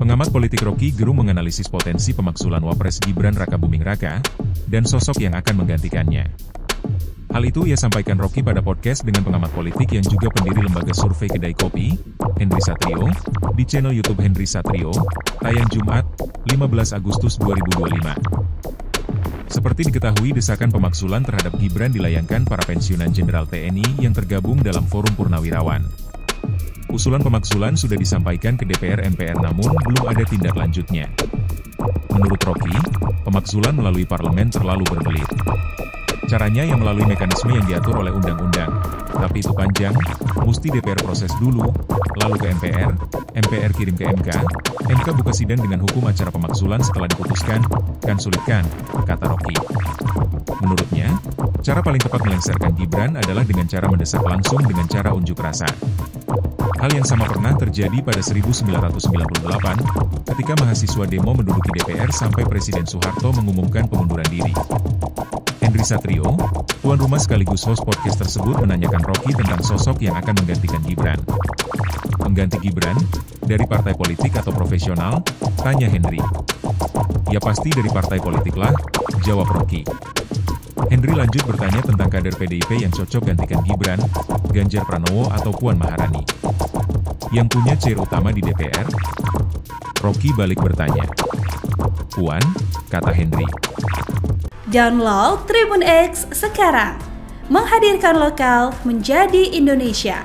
Pengamat politik Rocky Gerung menganalisis potensi pemakzulan Wapres Gibran Raka Buming Raka, dan sosok yang akan menggantikannya. Hal itu ia sampaikan Rocky pada podcast dengan pengamat politik yang juga pendiri lembaga survei Kedai Kopi, Henry Satrio, di channel YouTube Henry Satrio, tayang Jumat, 15 Agustus 2025. Seperti diketahui, desakan pemakzulan terhadap Gibran dilayangkan para pensiunan Jenderal TNI yang tergabung dalam Forum Purnawirawan. Usulan pemakzulan sudah disampaikan ke DPR MPR namun belum ada tindak lanjutnya. Menurut Rocky, pemakzulan melalui parlemen terlalu berbelit. Caranya yang melalui mekanisme yang diatur oleh undang-undang, tapi itu panjang, mesti DPR proses dulu, lalu ke MPR, MPR kirim ke MK, MK buka sidang dengan hukum acara pemakzulan setelah diputuskan, kan sulit kan, kata Rocky. Menurutnya, cara paling tepat melengsarkan Gibran adalah dengan cara mendesak langsung dengan cara unjuk rasa. Hal yang sama pernah terjadi pada 1998, ketika mahasiswa demo menduduki DPR sampai Presiden Soeharto mengumumkan pengunduran diri. Henry Satrio, tuan rumah sekaligus host podcast tersebut, menanyakan Rocky tentang sosok yang akan menggantikan Gibran. Mengganti Gibran? Dari partai politik atau profesional? Tanya Henry. Ya pasti dari partai politik lah, jawab Rocky. Henry lanjut bertanya tentang kader PDIP yang cocok gantikan Gibran, Ganjar Pranowo atau Puan Maharani. Yang punya chair utama di DPR? Rocky balik bertanya. Puan, kata Henry. Download Tribun X sekarang, menghadirkan lokal menjadi Indonesia.